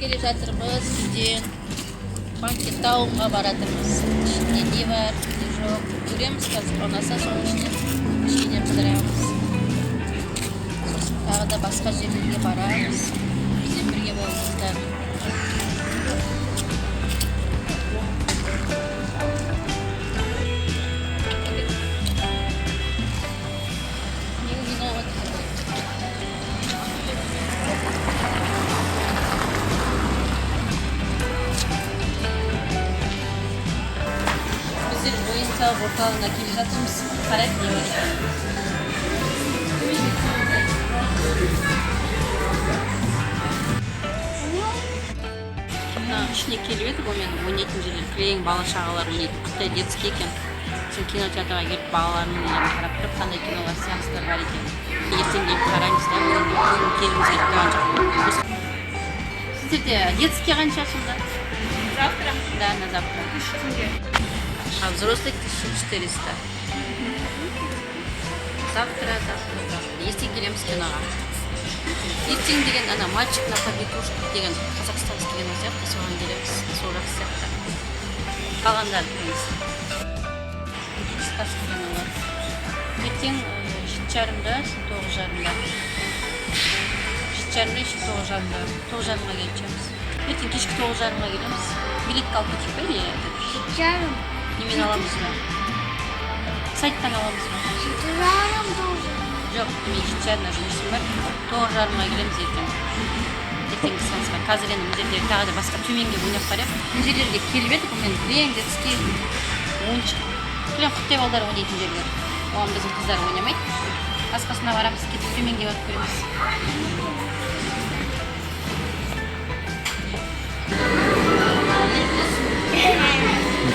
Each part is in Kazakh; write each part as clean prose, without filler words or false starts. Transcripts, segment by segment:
келе жатырмыз. Үйден Банкет тауымға баратырмыз. Ішінде не бар, не жоқ. Көреміз қазір, ұнаса соның ішінен кішкене қыдырамыз. Сосын тағы да басқа жерлерге барамыз. Бізбен бірге болыңыздар. Oyunsal орталығына келе жатырмыз. Қарайық не бар. Ішіне келіп едік, онымен ойнайтын жерлер, кілең бала-шағалар ойнайтын Қытай детский екен. Сол кинотеатрға келіп балалармен қарап тұрып, қандай кинолар, сеанстар бар екен. Ертең келіп қараймыз да, бүгін келіміз келіп тұрған жоқ. Сіздерде детский қанша сонда? Завтра? Да, на завтра. 1000 тенге. А взрослых 1400. Завтра. Ертең келеміз киноға. Ертең деген ана мальчик на побегушках деген қазақстанский кино сияқты, соған келеміз. Сол жақсы сияқты. Қалғандары келеміз. Қысқасы кинолар. Ертең 7:30-да, 9:30-да. 7:30-да, 9:30-да. 9:30-ға келeceğiz. Ертең кешкі 9:30-ға келеміз. Билетті алып кетейік па, не? 7:30. Немен аламыз ба? Сайттан аламыз ба? 7:30 тоже. Жоқ, мен 7:30-да жұмысым бар. 9:30-ға келеміз ертең. Ертеңгі сеансқа. Қазір енді мына жерде тағы да басқа төменге ойнап барайық. Мына жерлерге келіп едік, мен кілең детский ойыншық. Кілең құттай балдар ойнайтын жерлер. Оған біздің қыздар ойнамайды. Басқасына барамыз, кетіп төменге барып көреміз.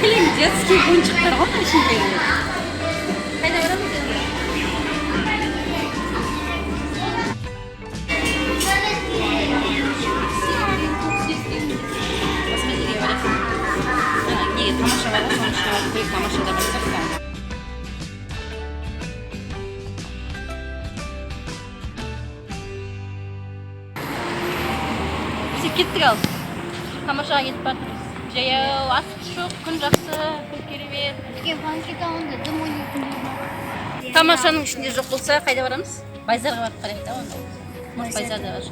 Кілең детский ойыншықтар ғой ішіндегі. Қайда барамыз енді? Басқа жерге барайық. Неге тамаша бар ғой, соның ішіне барып көрейік, тамашада бар сияқты. Біз кеттік ал. Тамашаға кетіп бардық. Жаяу, асық жоқ, күн жақсы, күн керемет. Бізге банкет ауында дым ойнайтын жер бар. Тамашаның ішінде жоқ болса, қайда барамыз? Байзарға барып қарайық та онда. Байзарда бар.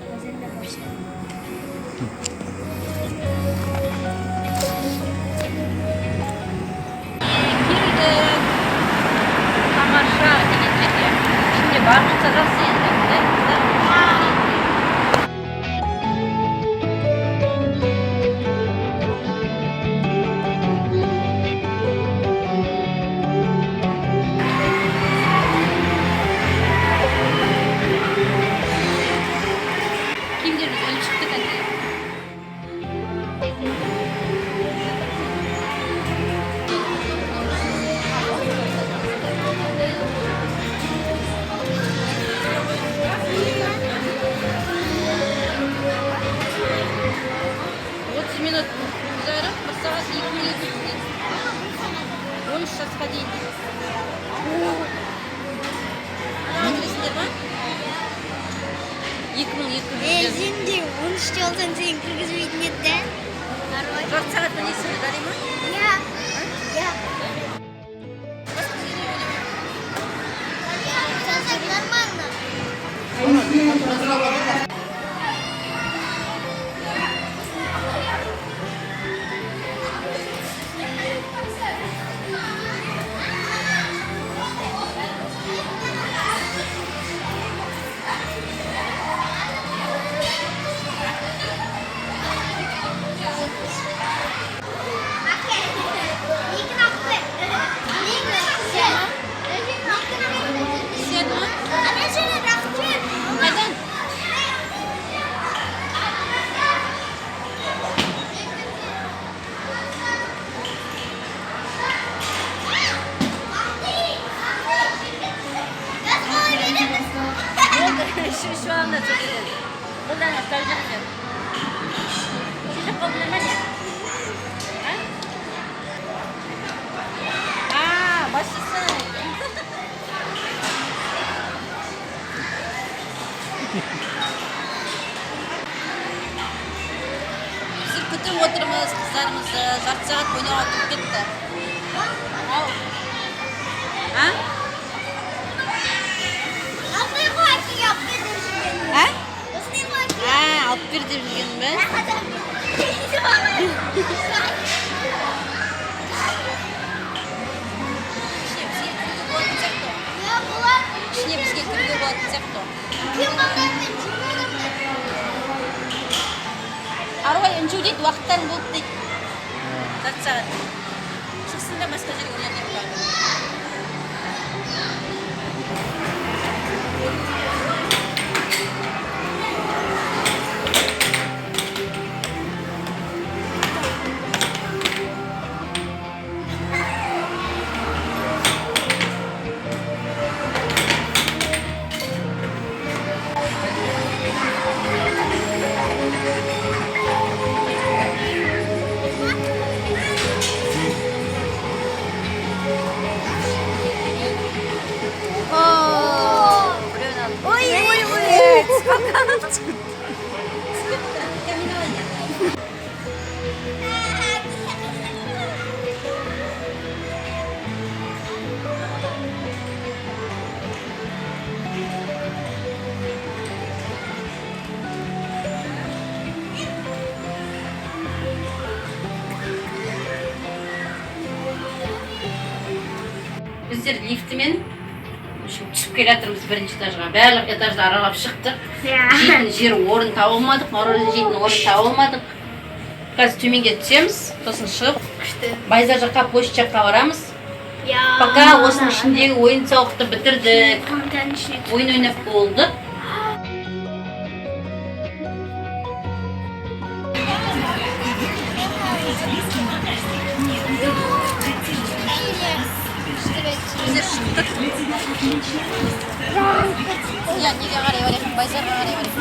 Келдік. Тамаша деген жерге. Ішінде барынша жақсы енді. Минут жарым, 1 сағат 2 минут өткен. 13 жасқа дейін. Білесіңдер ма? 2200. Сен де 13-те болсаң сен кіргізбейтін еді да? Жарты сағаттан есіңде дари ма? Иә. Иә. Сәсек нормально. күтіп отырмыз қыздарымызды. Жарты сағат ойнауға тұрып кетті. Ау. А? А? Алып бер деп жүрген бе? İşine bізге кіруге болатын сияқты. Аруай үнжу дейді, уақыттарын болды дейді. Жарты сағат. Шықсын да басқа жерге ойнатып қалды. Біздер лифтімен түсіп келе жатырмыз бірінші этажға. Барлық этажды аралап шықтық. Жейтін жер орын табылмадық, мороженое жейтін орын табылмадық. Қазір төменге түсеміз, сосын шығып Байзақ жаққа, площадь жаққа барамыз. Пока осының ішіндегі ойын сауықты бітірдік. Ойын ойнап болды. Біздер шықтық. Я неге қарай барайық, Байзаққа қарай барайық.